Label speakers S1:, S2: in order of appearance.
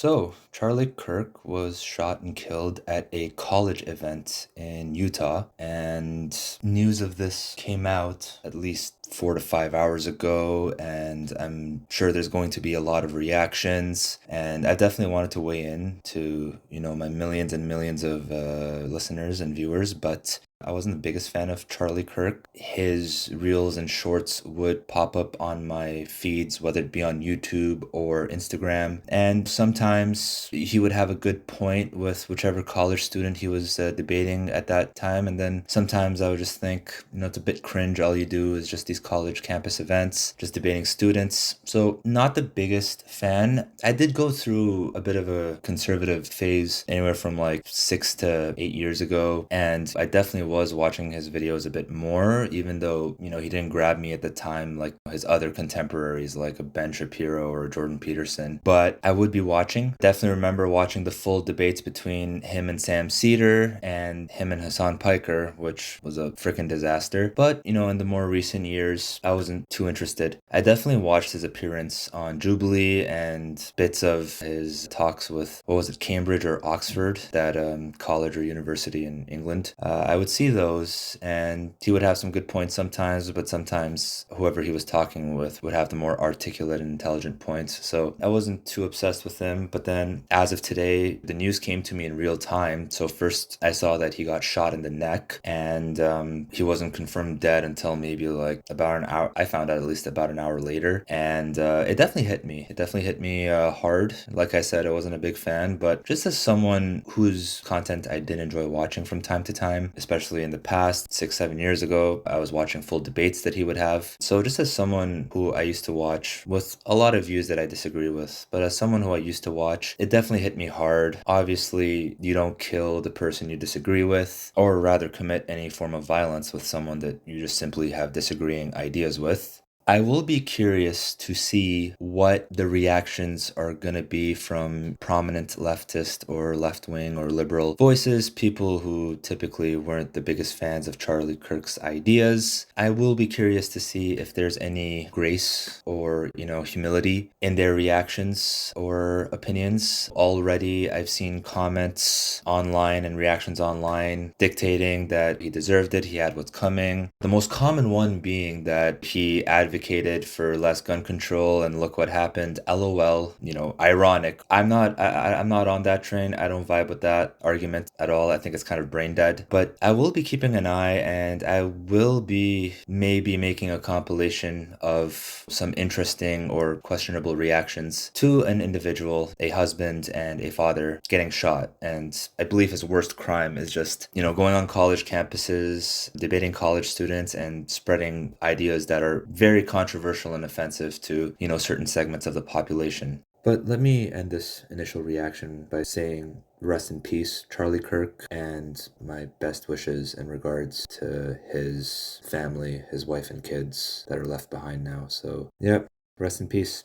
S1: So, Charlie Kirk was shot and killed at a college event in Utah, and news of this came out at least 4 to 5 hours ago, and I'm sure there's going to be a lot of reactions. And I definitely wanted to weigh in to, my millions and millions of listeners and viewers, but I wasn't the biggest fan of Charlie Kirk. His reels and shorts would pop up on my feeds, whether it be on YouTube or Instagram. And sometimes he would have a good point with whichever college student he was debating at that time. And then sometimes I would just think, it's a bit cringe. All you do is just these college campus events, just debating students. So, not the biggest fan. I did go through a bit of a conservative phase anywhere from like 6 to 8 years ago. And I definitely was watching his videos a bit more, even though, he didn't grab me at the time like his other contemporaries like a Ben Shapiro or Jordan Peterson. But I would be watching. Definitely remember watching the full debates between him and Sam Cedar and him and Hassan Piker, which was a freaking disaster. But, in the more recent years, I wasn't too interested. I definitely watched his appearance on Jubilee and bits of his talks with, what was it, Cambridge or Oxford, that college or university in England. I would see those, and he would have some good points sometimes, but sometimes whoever he was talking with would have the more articulate and intelligent points. So I wasn't too obsessed with him. But then, as of today, the news came to me in real time. So first, I saw that he got shot in the neck, and he wasn't confirmed dead until maybe like about an hour. I found out at least about an hour later, and it definitely hit me. It definitely hit me hard. Like I said, I wasn't a big fan, but just as someone whose content I did enjoy watching from time to time, especially in the past 6, 7 years ago, I was watching full debates that he would have. So just as someone who I used to watch with a lot of views that I disagree with, but as someone who I used to watch, it definitely hit me hard. Obviously, you don't kill the person you disagree with, or rather commit any form of violence with someone that you just simply have disagreeing ideas with. I will be curious to see what the reactions are going to be from prominent leftist or left wing or liberal voices, people who typically weren't the biggest fans of Charlie Kirk's ideas. I will be curious to see if there's any grace or, humility in their reactions or opinions. Already, I've seen comments online and reactions online dictating that he deserved it, he had what's coming. The most common one being that he advocated for less gun control and look what happened. LOL, ironic. I'm not on that train. I don't vibe with that argument at all. I think it's kind of brain dead. But I will be keeping an eye, and I will be maybe making a compilation of some interesting or questionable reactions to an individual, a husband and a father, getting shot. And I believe his worst crime is just, going on college campuses, debating college students, and spreading ideas that are very controversial and offensive to, certain segments of the population. But let me end this initial reaction by saying rest in peace, Charlie Kirk, and my best wishes in regards to his family, his wife and kids that are left behind now. So, yep, rest in peace.